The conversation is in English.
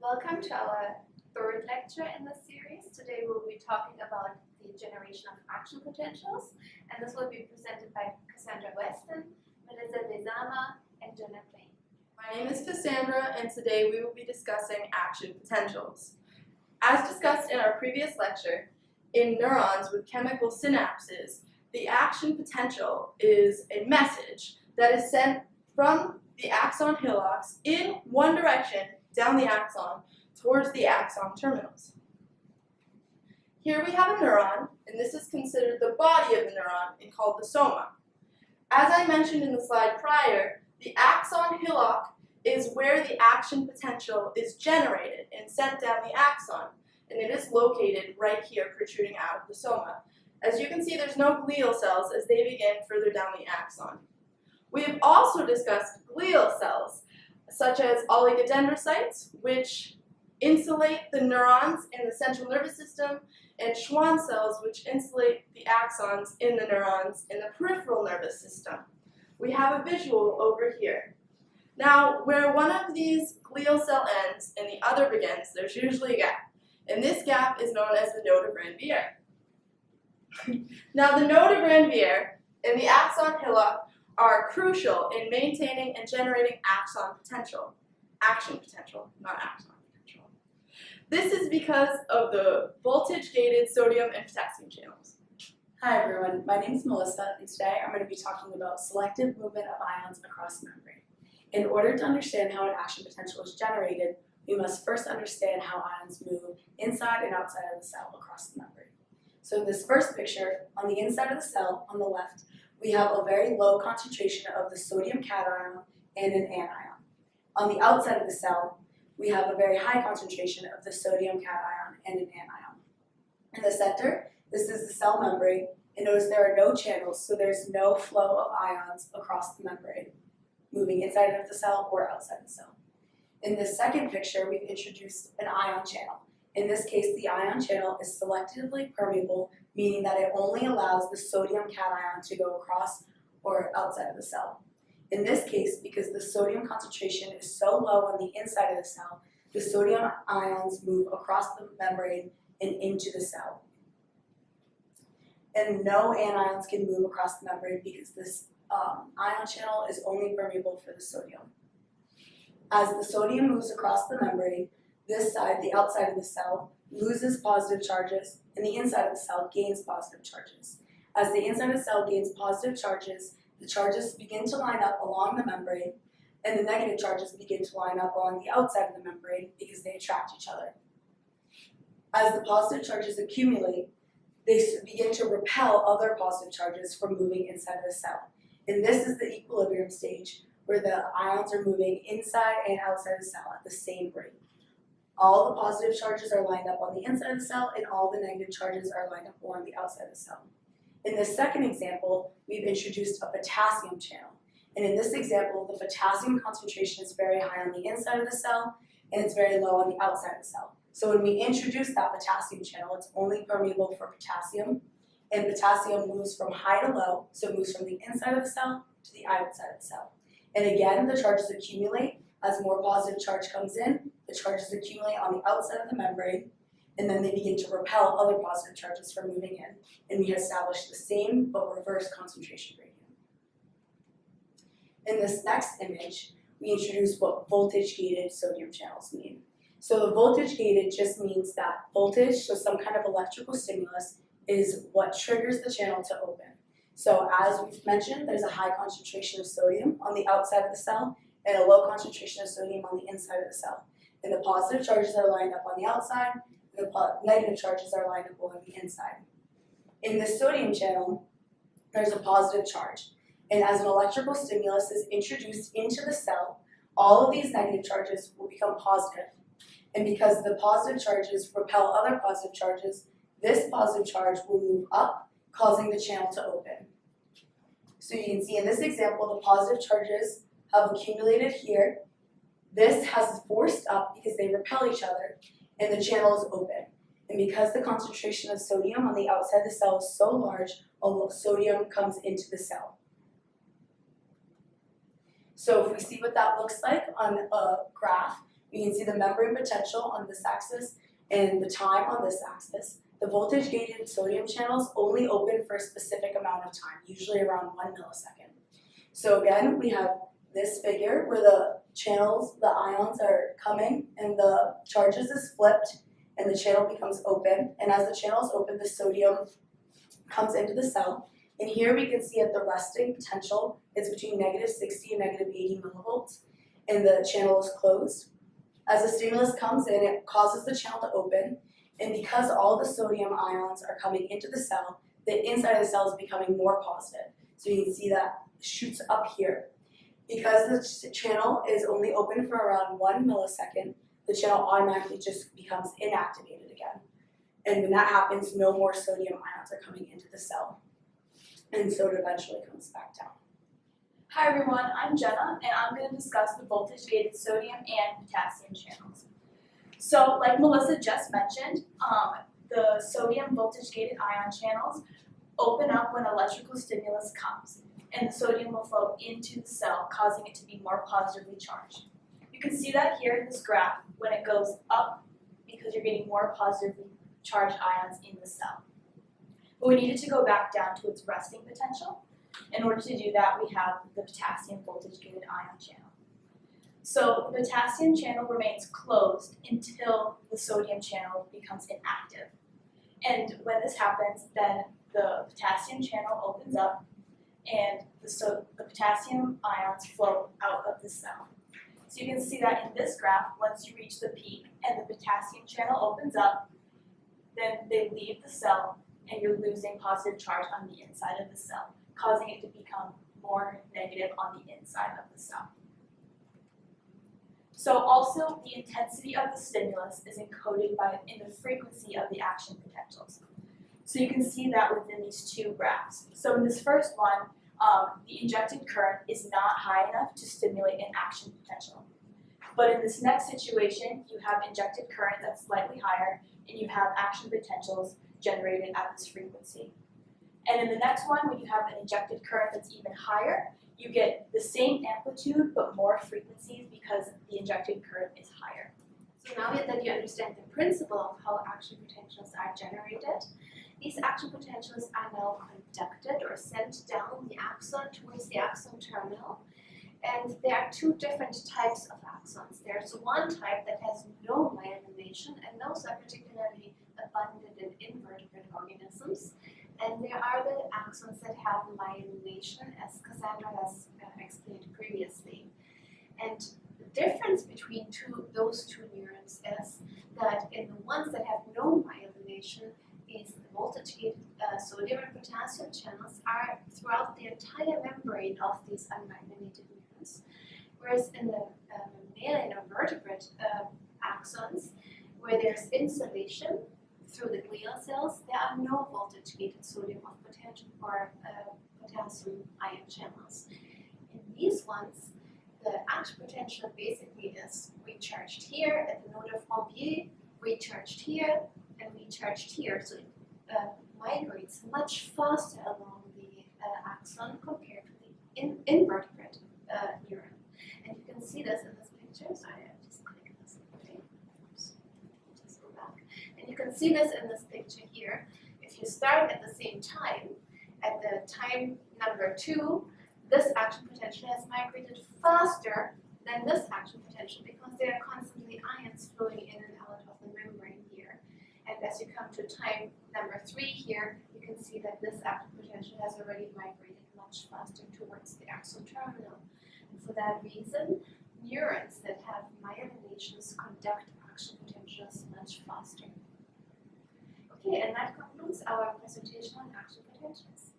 Welcome to our third lecture in this series. Today we'll be talking about the generation of action potentials, and this will be presented by Cassandra Weston, Melissa Lezama, and Jonah Plain. My name is Cassandra, and today we will be discussing action potentials. As discussed in our previous lecture, in neurons with chemical synapses, the action potential is a message that is sent from the axon hillocks in one direction down the axon towards the axon terminals. Here we have a neuron, and this is considered the body of the neuron and called the soma. As I mentioned in the slide prior, the axon hillock is where the action potential is generated and sent down the axon, and it is located right here protruding out of the soma. As you can see, there's no glial cells as they begin further down the axon. We have also discussed glial cells, such as oligodendrocytes, which insulate the neurons in the central nervous system, and Schwann cells, which insulate the axons in the neurons in the peripheral nervous system. We have a visual over here. Now, where one of these glial cell ends and the other begins, there's usually a gap, and this gap is known as the node of Ranvier. Now, the node of Ranvier and the axon hillock are crucial in maintaining and generating action potential, not axon potential. This is because of the voltage-gated sodium and potassium channels. Hi everyone, my name is Melissa, and today I'm going to be talking about selective movement of ions across the membrane. In order to understand how an action potential is generated, we must first understand how ions move inside and outside of the cell across the membrane. So in this first picture, on the inside of the cell, on the left, we have a very low concentration of the sodium cation and an anion. On the outside of the cell, we have a very high concentration of the sodium cation and an anion. In the center, this is the cell membrane, and notice there are no channels, so there's no flow of ions across the membrane, moving inside of the cell or outside the cell. In this second picture, we've introduced an ion channel. In this case, the ion channel is selectively permeable, meaning that it only allows the sodium cation to go across or outside of the cell. In this case, because the sodium concentration is so low on the inside of the cell, the sodium ions move across the membrane and into the cell. And no anions can move across the membrane because this ion channel is only permeable for the sodium. As the sodium moves across the membrane, this side, the outside of the cell, loses positive charges, and the inside of the cell gains positive charges. As the inside of the cell gains positive charges, the charges begin to line up along the membrane, and the negative charges begin to line up along the outside of the membrane because they attract each other. As the positive charges accumulate, they begin to repel other positive charges from moving inside of the cell. And this is the equilibrium stage, where the ions are moving inside and outside of the cell at the same rate. All the positive charges are lined up on the inside of the cell, and all the negative charges are lined up along the outside of the cell. In this second example, we've introduced a potassium channel. And in this example, the potassium concentration is very high on the inside of the cell, and it's very low on the outside of the cell. So when we introduce that potassium channel, it's only permeable for potassium, and potassium moves from high to low, so it moves from the inside of the cell to the outside of the cell. And again, the charges accumulate. As more positive charge comes in, the charges accumulate on the outside of the membrane, and then they begin to repel other positive charges from moving in. And we establish the same but reverse concentration gradient. In this next image, we introduce what voltage-gated sodium channels mean. So the voltage-gated just means that voltage, so some kind of electrical stimulus, is what triggers the channel to open. So as we've mentioned, there's a high concentration of sodium on the outside of the cell, and a low concentration of sodium on the inside of the cell. And the positive charges are lined up on the outside, and the negative charges are lined up on the inside. In the sodium channel, there's a positive charge. And as an electrical stimulus is introduced into the cell, all of these negative charges will become positive. And because the positive charges repel other positive charges, this positive charge will move up, causing the channel to open. So you can see in this example, the positive charges have accumulated here. This has forced up because they repel each other, and the channel is open. And because the concentration of sodium on the outside of the cell is so large, all the sodium comes into the cell. So if we see what that looks like on a graph, We can see the membrane potential on this axis and the time on this axis. The voltage-gated sodium channels only open for a specific amount of time, usually around 1 millisecond. So again, we have this figure where the channels, the ions are coming and the charges is flipped and the channel becomes open. And as the channel is open, the sodium comes into the cell. And here we can see at the resting potential, it's between -60 and -80 millivolts, and the channel is closed. As the stimulus comes in, it causes the channel to open, and because all the sodium ions are coming into the cell, the inside of the cell is becoming more positive. So you can see that shoots up here. Because the channel is only open for around 1 millisecond, the channel automatically just becomes inactivated again. And when that happens, no more sodium ions are coming into the cell. And so it eventually comes back down. Hi everyone, I'm Jenna, and I'm going to discuss the voltage-gated sodium and potassium channels. So, like Melissa just mentioned, the sodium voltage-gated ion channels open up when electrical stimulus comes, and the sodium will flow into the cell, causing it to be more positively charged. You can see that here in this graph when it goes up because you're getting more positively charged ions in the cell. But we need it to go back down to its resting potential. In order to do that, we have the potassium voltage-gated ion channel. So the potassium channel remains closed until the sodium channel becomes inactive. And when this happens, then the potassium channel opens up and the potassium ions flow out of the cell. So you can see that in this graph, once you reach the peak and the potassium channel opens up, then they leave the cell and you're losing positive charge on the inside of the cell, causing it to become more negative on the inside of the cell. So also the intensity of the stimulus is encoded in the frequency of the action potentials. So you can see that within these two graphs. So in this first one, the injected current is not high enough to stimulate an action potential. But in this next situation, you have injected current that's slightly higher, and you have action potentials generated at this frequency. And in the next one, when you have an injected current that's even higher, you get the same amplitude but more frequencies because the injected current is higher. So now that you understand the principle of how action potentials are generated, these action potentials are now conducted or sent down the axon towards the axon terminal. And there are two different types of axons. There's one type that has no myelination, and those are particularly abundant in invertebrate organisms. And there are the axons that have myelination, as Cassandra has explained previously. And the difference between those two neurons is that in the ones that have no myelination, these voltage-gated sodium and potassium channels are throughout the entire membrane of these unmyelinated neurons. Whereas in the mammalian or vertebrate axons, where there's insulation through the glial cells, there are no voltage-gated sodium or potassium ion channels. In these ones, the action potential basically is recharged here at the node of Rambier, recharged here, and recharged here. So it migrates much faster along the axon compared to the invertebrate neuron. And you can see this in this picture. Sorry, I just clicked this. Okay. Oops. Just go back. And you can see this in this picture here. If you start at the same time, at the time number 2, this action potential has migrated faster than this action potential because there are constantly ions flowing in and out of the membrane here. And as you come to time number 3 here, you can see that this action potential has already migrated much faster towards the axon terminal. And for that reason, neurons that have myelinations conduct action potentials much faster. Okay, and that concludes our presentation on action potentials.